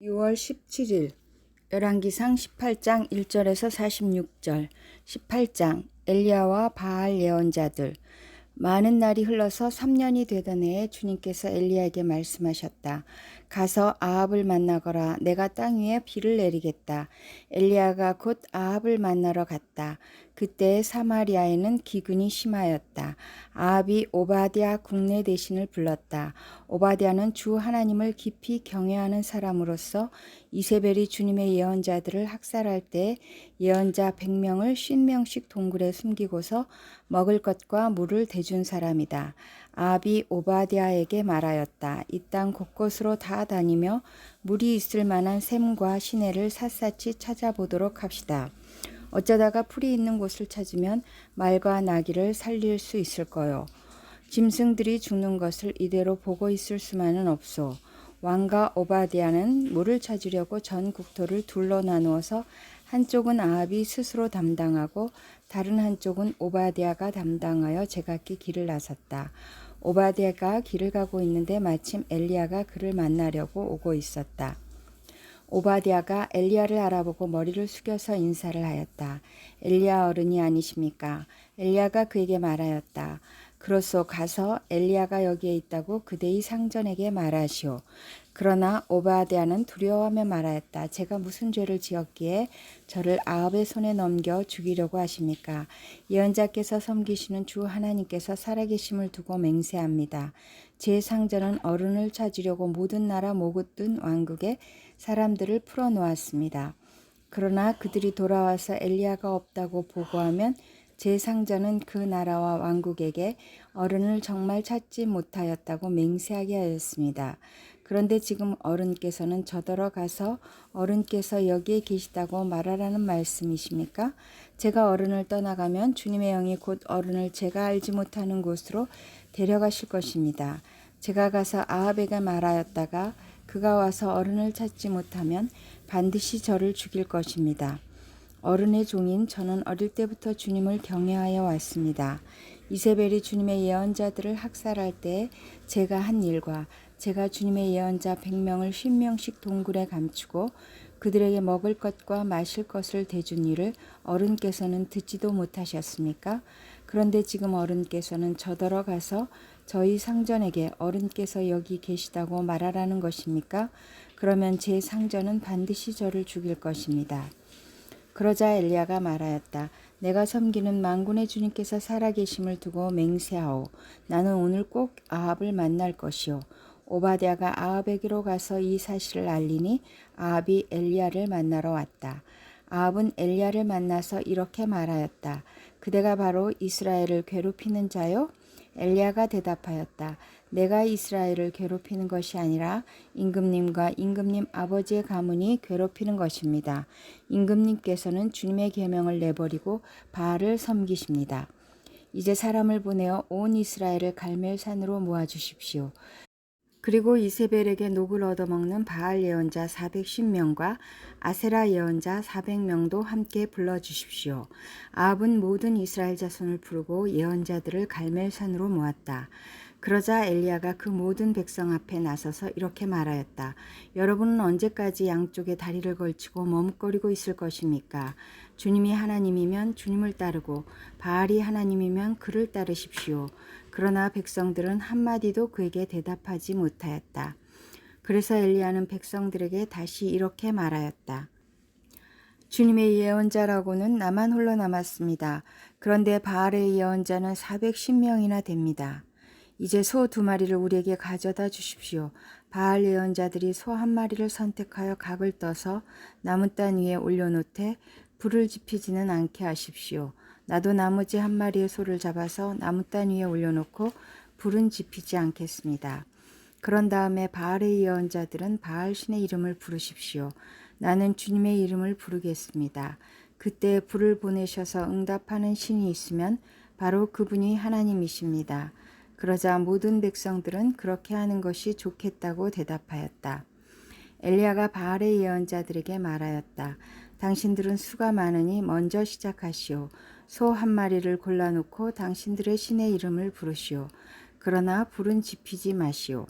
6월 17일 열왕기상 18장 1절에서 46절 18장 엘리야와 바알 예언자들. 많은 날이 흘러서 3년이 되던 해에 주님께서 엘리야에게 말씀하셨다. 가서 아합을 만나거라. 내가 땅 위에 비를 내리겠다. 엘리야가 곧 아합을 만나러 갔다. 그때 사마리아에는 기근이 심하였다. 아합이 오바댜 국내 대신을 불렀다. 오바댜는 주 하나님을 깊이 경외하는 사람으로서 이세벨이 주님의 예언자들을 학살할 때 예언자 100명을 50명씩 동굴에 숨기고서 먹을 것과 물을 대준 사람이다. 아합이 오바댜에게 말하였다. 이 땅 곳곳으로 다 다니며 물이 있을 만한 샘과 시내를 샅샅이 찾아보도록 합시다. 어쩌다가 풀이 있는 곳을 찾으면 말과 나귀를 살릴 수 있을 거요. 짐승들이 죽는 것을 이대로 보고 있을 수만은 없소. 왕과 오바댜는 물을 찾으려고 전 국토를 둘러 나누어서 한쪽은 아합이 스스로 담당하고 다른 한쪽은 오바댜가 담당하여 제각기 길을 나섰다. 오바댜가 길을 가고 있는데 마침 엘리야가 그를 만나려고 오고 있었다. 오바댜가 엘리야를 알아보고 머리를 숙여서 인사를 하였다. 엘리야 어른이 아니십니까? 엘리야가 그에게 말하였다. 그렇소. 가서 엘리야가 여기에 있다고 그대의 상전에게 말하시오. 그러나 오바댜는 두려워하며 말하였다. 제가 무슨 죄를 지었기에 저를 아합의 손에 넘겨 죽이려고 하십니까? 예언자께서 섬기시는 주 하나님께서 살아계심을 두고 맹세합니다. 제 상전은 어른을 찾으려고 모든 나라 모든 왕국에 사람들을 풀어놓았습니다. 그러나 그들이 돌아와서 엘리야가 없다고 보고하면 제 상전은 그 나라와 왕국에게 어른을 정말 찾지 못하였다고 맹세하게 하였습니다. 그런데 지금 어른께서는 저더러 가서 어른께서 여기에 계시다고 말하라는 말씀이십니까? 제가 어른을 떠나가면 주님의 영이 곧 어른을 제가 알지 못하는 곳으로 데려가실 것입니다. 제가 가서 아합에게 말하였다가 그가 와서 어른을 찾지 못하면 반드시 저를 죽일 것입니다. 어른의 종인 저는 어릴 때부터 주님을 경외하여 왔습니다. 이세벨이 주님의 예언자들을 학살할 때 제가 한 일과 제가 주님의 예언자 100명을 50명씩 동굴에 감추고 그들에게 먹을 것과 마실 것을 대준 일을 어른께서는 듣지도 못하셨습니까? 그런데 지금 어른께서는 저더러 가서 저희 상전에게 어른께서 여기 계시다고 말하라는 것입니까? 그러면 제 상전은 반드시 저를 죽일 것입니다. 그러자 엘리야가 말하였다. 내가 섬기는 만군의 주님께서 살아계심을 두고 맹세하오. 나는 오늘 꼭 아합을 만날 것이오. 오바댜가 아합에게로 가서 이 사실을 알리니 아합이 엘리야를 만나러 왔다. 아합은 엘리야를 만나서 이렇게 말하였다. 그대가 바로 이스라엘을 괴롭히는 자요? 엘리야가 대답하였다. 내가 이스라엘을 괴롭히는 것이 아니라 임금님과 임금님 아버지의 가문이 괴롭히는 것입니다. 임금님께서는 주님의 계명을 내버리고 바알을 섬기십니다. 이제 사람을 보내어 온 이스라엘을 갈멜산으로 모아주십시오. 그리고 이세벨에게 녹을 얻어먹는 바알 예언자 410명과 아세라 예언자 400명도 함께 불러주십시오. 아합은 모든 이스라엘 자손을 부르고 예언자들을 갈멜산으로 모았다. 그러자 엘리야가 그 모든 백성 앞에 나서서 이렇게 말하였다. 여러분은 언제까지 양쪽에 다리를 걸치고 머뭇거리고 있을 것입니까? 주님이 하나님이면 주님을 따르고 바알이 하나님이면 그를 따르십시오. 그러나 백성들은 한마디도 그에게 대답하지 못하였다. 그래서 엘리야는 백성들에게 다시 이렇게 말하였다. 주님의 예언자라고는 나만 홀로 남았습니다. 그런데 바알의 예언자는 410명이나 됩니다. 이제 소 2마리를 우리에게 가져다 주십시오. 바알 예언자들이 소 1마리를 선택하여 각을 떠서 나무단 위에 올려놓되 불을 지피지는 않게 하십시오. 나도 나머지 1마리의 소를 잡아서 나무단 위에 올려놓고 불은 지피지 않겠습니다. 그런 다음에 바알의 예언자들은 바알 신의 이름을 부르십시오. 나는 주님의 이름을 부르겠습니다. 그때 불을 보내셔서 응답하는 신이 있으면 바로 그분이 하나님이십니다. 그러자 모든 백성들은 그렇게 하는 것이 좋겠다고 대답하였다. 엘리야가 바알의 예언자들에게 말하였다. 당신들은 수가 많으니 먼저 시작하시오. 소 1마리를 골라놓고 당신들의 신의 이름을 부르시오. 그러나 불은 지피지 마시오.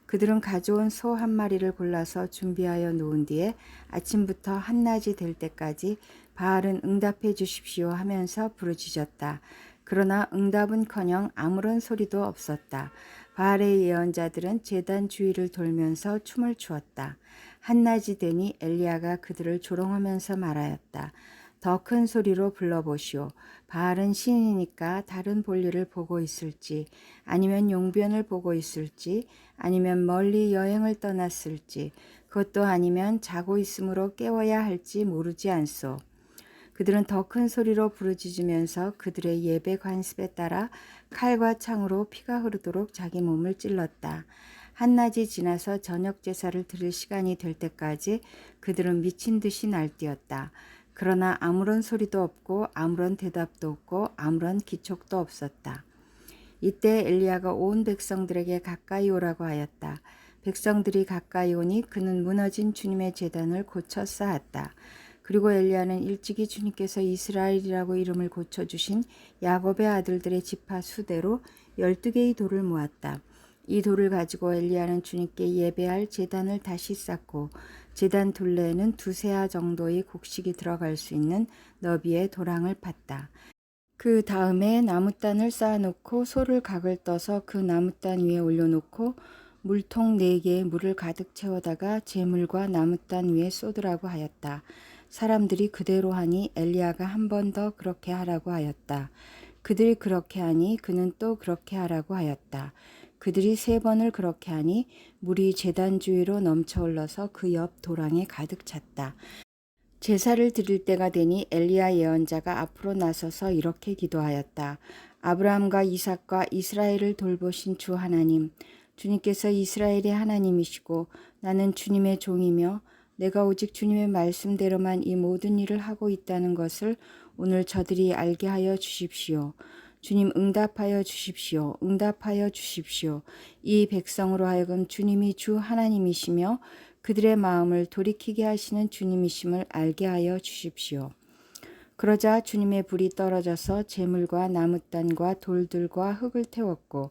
그들은 가져온 소 한 마리를 골라서 준비하여 놓은 뒤에 아침부터 한낮이 될 때까지 바알은 응답해 주십시오 하면서 부르짖었다. 그러나 응답은커녕 아무런 소리도 없었다. 바알의 예언자들은 제단 주위를 돌면서 춤을 추었다. 한낮이 되니 엘리야가 그들을 조롱하면서 말하였다. 더 큰 소리로 불러보시오. 바알은 신이니까 다른 볼일을 보고 있을지, 아니면 용변을 보고 있을지, 아니면 멀리 여행을 떠났을지, 그것도 아니면 자고 있으므로 깨워야 할지 모르지 않소. 그들은 더 큰 소리로 부르짖으면서 그들의 예배 관습에 따라 칼과 창으로 피가 흐르도록 자기 몸을 찔렀다. 한낮이 지나서 저녁 제사를 드릴 시간이 될 때까지 그들은 미친 듯이 날뛰었다. 그러나 아무런 소리도 없고 아무런 대답도 없고 아무런 기척도 없었다. 이때 엘리야가 온 백성들에게 가까이 오라고 하였다. 백성들이 가까이 오니 그는 무너진 주님의 제단을 고쳐 쌓았다. 그리고 엘리야는 일찍이 주님께서 이스라엘이라고 이름을 고쳐주신 야곱의 아들들의 지파 수대로 12개의 돌을 모았다. 이 돌을 가지고 엘리야는 주님께 예배할 제단을 다시 쌓고 제단 둘레에는 2세아 정도의 곡식이 들어갈 수 있는 너비의 도랑을 팠다. 그 다음에 나무단을 쌓아놓고 소를 각을 떠서 그 나무단 위에 올려놓고 물통 4개에 물을 가득 채워다가 제물과 나무단 위에 쏟으라고 하였다. 사람들이 그대로 하니 엘리야가 한 번 더 그렇게 하라고 하였다. 그들이 그렇게 하니 그는 또 그렇게 하라고 하였다. 그들이 3번을 그렇게 하니 물이 제단 주위로 넘쳐 흘러서 그 옆 도랑에 가득 찼다. 제사를 드릴 때가 되니 엘리야 예언자가 앞으로 나서서 이렇게 기도하였다. 아브라함과 이삭과 이스라엘을 돌보신 주 하나님, 주님께서 이스라엘의 하나님이시고 나는 주님의 종이며 내가 오직 주님의 말씀대로만 이 모든 일을 하고 있다는 것을 오늘 저들이 알게 하여 주십시오. 주님 응답하여 주십시오. 응답하여 주십시오. 이 백성으로 하여금 주님이 주 하나님이시며 그들의 마음을 돌이키게 하시는 주님이심을 알게 하여 주십시오. 그러자 주님의 불이 떨어져서 재물과 나무단과 돌들과 흙을 태웠고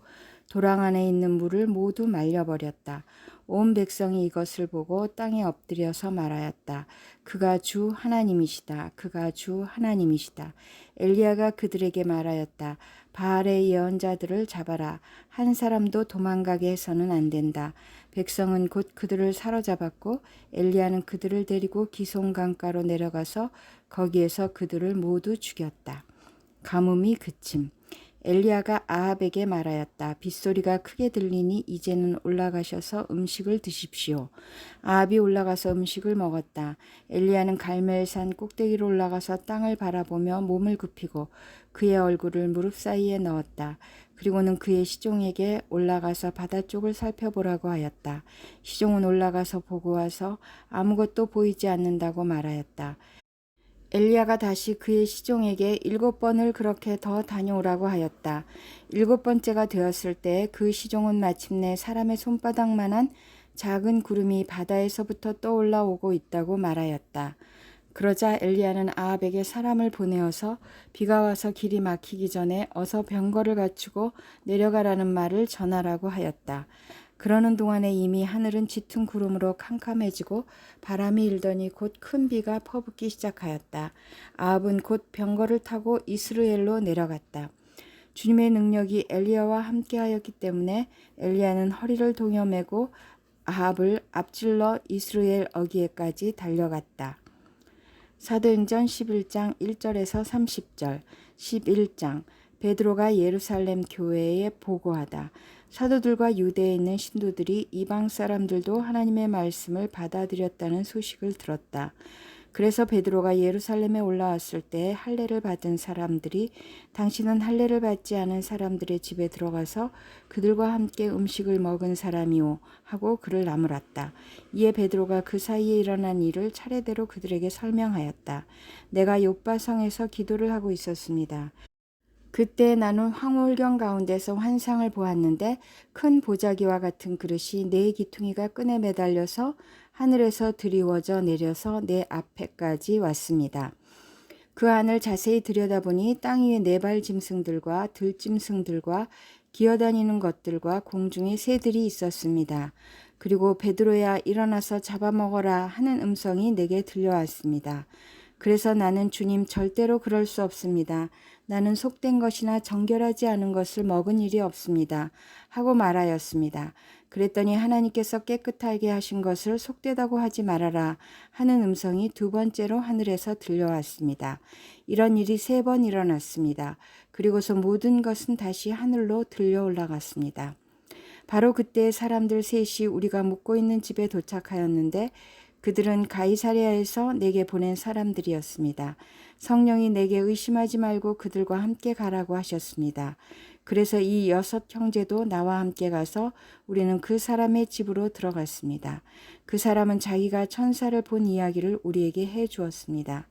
도랑 안에 있는 물을 모두 말려버렸다. 온 백성이 이것을 보고 땅에 엎드려서 말하였다. 그가 주 하나님이시다. 그가 주 하나님이시다. 엘리야가 그들에게 말하였다. 바알의 예언자들을 잡아라. 한 사람도 도망가게 해서는 안 된다. 백성은 곧 그들을 사로잡았고 엘리야는 그들을 데리고 기손 강가로 내려가서 거기에서 그들을 모두 죽였다. 가뭄이 그침. 엘리야가 아합에게 말하였다. 빗소리가 크게 들리니 이제는 올라가셔서 음식을 드십시오. 아합이 올라가서 음식을 먹었다. 엘리야는 갈멜산 꼭대기로 올라가서 땅을 바라보며 몸을 굽히고 그의 얼굴을 무릎 사이에 넣었다. 그리고는 그의 시종에게 올라가서 바다 쪽을 살펴보라고 하였다. 시종은 올라가서 보고 와서 아무것도 보이지 않는다고 말하였다. 엘리야가 다시 그의 시종에게 7번을 그렇게 더 다녀오라고 하였다. 7번째가 되었을 때 그 시종은 마침내 사람의 손바닥만한 작은 구름이 바다에서부터 떠올라 오고 있다고 말하였다. 그러자 엘리야는 아합에게 사람을 보내어서 비가 와서 길이 막히기 전에 어서 병거를 갖추고 내려가라는 말을 전하라고 하였다. 그러는 동안에 이미 하늘은 짙은 구름으로 캄캄해지고 바람이 일더니 곧 큰 비가 퍼붓기 시작하였다. 아합은 곧 병거를 타고 이스라엘로 내려갔다. 주님의 능력이 엘리야와 함께하였기 때문에 엘리야는 허리를 동여매고 아합을 앞질러 이스라엘 어귀에까지 달려갔다. 사도행전 11장 1절에서 30절, 11장 베드로가 예루살렘 교회에 보고하다. 사도들과 유대에 있는 신도들이 이방 사람들도 하나님의 말씀을 받아들였다는 소식을 들었다. 그래서 베드로가 예루살렘에 올라왔을 때 할례를 받은 사람들이 당신은 할례를 받지 않은 사람들의 집에 들어가서 그들과 함께 음식을 먹은 사람이오 하고 그를 나무랐다. 이에 베드로가 그 사이에 일어난 일을 차례대로 그들에게 설명하였다. 내가 요빠 성에서 기도를 하고 있었습니다. 그때 나는 황홀경 가운데서 환상을 보았는데 큰 보자기와 같은 그릇이 네 기퉁이가 끈에 매달려서 하늘에서 드리워져 내려서 내 앞에까지 왔습니다. 그 안을 자세히 들여다보니 땅 위에 4발 짐승들과 들짐승들과 기어다니는 것들과 공중에 새들이 있었습니다. 그리고 베드로야 일어나서 잡아먹어라 하는 음성이 내게 들려왔습니다. 그래서 나는 주님 절대로 그럴 수 없습니다. 나는 속된 것이나 정결하지 않은 것을 먹은 일이 없습니다. 하고 말하였습니다. 그랬더니 하나님께서 깨끗하게 하신 것을 속되다고 하지 말아라 하는 음성이 두 번째로 하늘에서 들려왔습니다. 이런 일이 3번 일어났습니다. 그리고서 모든 것은 다시 하늘로 들려 올라갔습니다. 바로 그때 사람들 셋이 우리가 묵고 있는 집에 도착하였는데 그들은 가이사랴에서 내게 보낸 사람들이었습니다. 성령이 내게 의심하지 말고 그들과 함께 가라고 하셨습니다. 그래서 이 6 형제도 나와 함께 가서 우리는 그 사람의 집으로 들어갔습니다. 그 사람은 자기가 천사를 본 이야기를 우리에게 해 주었습니다.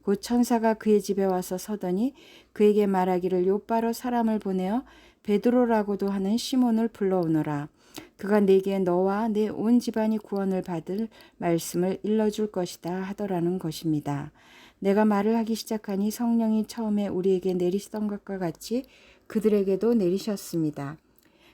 곧 천사가 그의 집에 와서 서더니 그에게 말하기를 요바로 사람을 보내어 베드로라고도 하는 시몬을 불러오너라. 그가 내게 너와 내 온 집안이 구원을 받을 말씀을 일러줄 것이다 하더라는 것입니다. 내가 말을 하기 시작하니 성령이 처음에 우리에게 내리시던 것과 같이 그들에게도 내리셨습니다.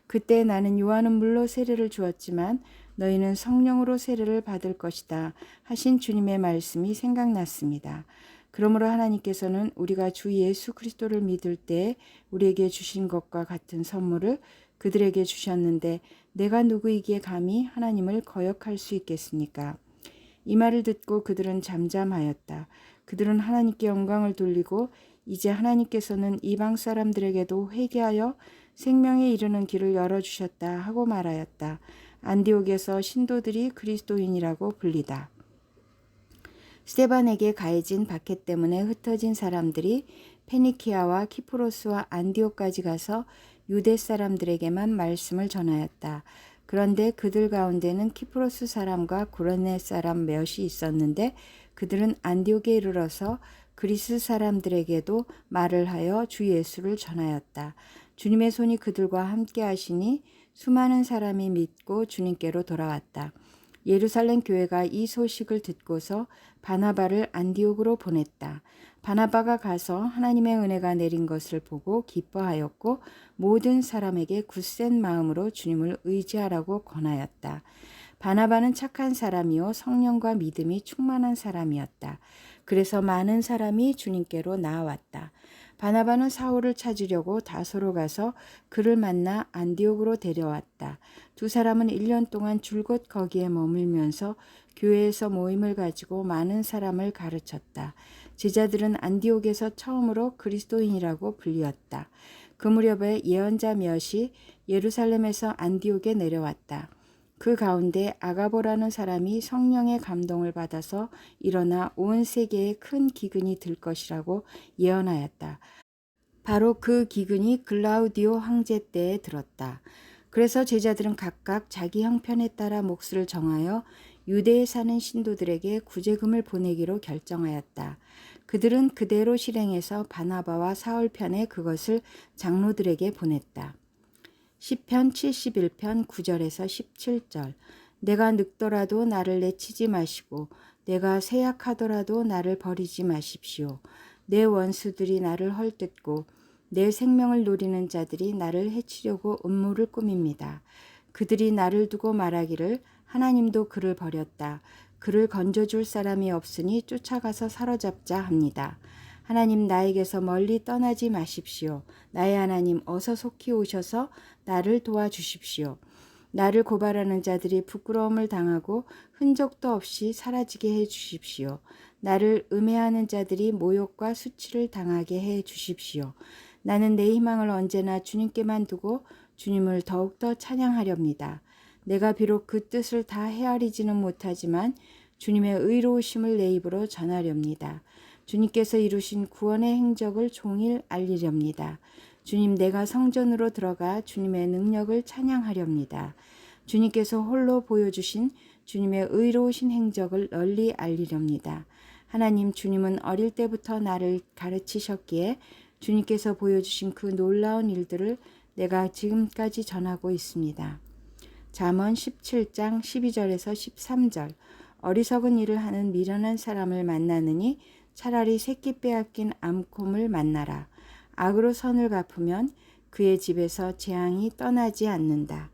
그때 나는 요한은 물로 세례를 주었지만 너희는 성령으로 세례를 받을 것이다 하신 주님의 말씀이 생각났습니다. 그러므로 하나님께서는 우리가 주 예수 그리스도를 믿을 때 우리에게 주신 것과 같은 선물을 그들에게 주셨는데 내가 누구이기에 감히 하나님을 거역할 수 있겠습니까? 이 말을 듣고 그들은 잠잠하였다. 그들은 하나님께 영광을 돌리고 이제 하나님께서는 이방 사람들에게도 회개하여 생명에 이르는 길을 열어주셨다 하고 말하였다. 안디옥에서 신도들이 그리스도인이라고 불리다. 스데반에게 가해진 박해 때문에 흩어진 사람들이 페니키아와 키프로스와 안디옥까지 가서 유대 사람들에게만 말씀을 전하였다. 그런데 그들 가운데는 키프로스 사람과 구레네 사람 몇이 있었는데 그들은 안디옥에 이르러서 그리스 사람들에게도 말을 하여 주 예수를 전하였다. 주님의 손이 그들과 함께 하시니 수많은 사람이 믿고 주님께로 돌아왔다. 예루살렘 교회가 이 소식을 듣고서 바나바를 안디옥으로 보냈다. 바나바가 가서 하나님의 은혜가 내린 것을 보고 기뻐하였고 모든 사람에게 굳센 마음으로 주님을 의지하라고 권하였다. 바나바는 착한 사람이요 성령과 믿음이 충만한 사람이었다. 그래서 많은 사람이 주님께로 나아왔다. 바나바는 사울을 찾으려고 다소로 가서 그를 만나 안디옥으로 데려왔다. 두 사람은 1년 동안 줄곧 거기에 머물면서 교회에서 모임을 가지고 많은 사람을 가르쳤다. 제자들은 안디옥에서 처음으로 그리스도인이라고 불리었다. 그 무렵에 예언자 몇이 예루살렘에서 안디옥에 내려왔다. 그 가운데 아가보라는 사람이 성령의 감동을 받아서 일어나 온 세계에 큰 기근이 들 것이라고 예언하였다. 바로 그 기근이 글라우디오 황제 때에 들었다. 그래서 제자들은 각각 자기 형편에 따라 몫을 정하여 유대에 사는 신도들에게 구제금을 보내기로 결정하였다. 그들은 그대로 실행해서 바나바와 사울 편에 그것을 장로들에게 보냈다. 시편 71편 9절에서 17절. 내가 늙더라도 나를 내치지 마시고 내가 쇠약하더라도 나를 버리지 마십시오. 내 원수들이 나를 헐뜯고 내 생명을 노리는 자들이 나를 해치려고 음모를 꾸밉니다. 그들이 나를 두고 말하기를 하나님도 그를 버렸다. 그를 건져줄 사람이 없으니 쫓아가서 사로잡자 합니다. 하나님 나에게서 멀리 떠나지 마십시오. 나의 하나님 어서 속히 오셔서 나를 도와주십시오. 나를 고발하는 자들이 부끄러움을 당하고 흔적도 없이 사라지게 해 주십시오. 나를 음해하는 자들이 모욕과 수치를 당하게 해 주십시오. 나는 내 희망을 언제나 주님께만 두고 주님을 더욱더 찬양하렵니다. 내가 비록 그 뜻을 다 헤아리지는 못하지만 주님의 의로우심을 내 입으로 전하렵니다. 주님께서 이루신 구원의 행적을 종일 알리렵니다. 주님 내가 성전으로 들어가 주님의 능력을 찬양하렵니다. 주님께서 홀로 보여주신 주님의 의로우신 행적을 널리 알리렵니다. 하나님 주님은 어릴 때부터 나를 가르치셨기에 주님께서 보여주신 그 놀라운 일들을 내가 지금까지 전하고 있습니다. 잠언 17장 12절에서 13절. 어리석은 일을 하는 미련한 사람을 만나느니 차라리 새끼 빼앗긴 암곰을 만나라. 악으로 선을 갚으면 그의 집에서 재앙이 떠나지 않는다.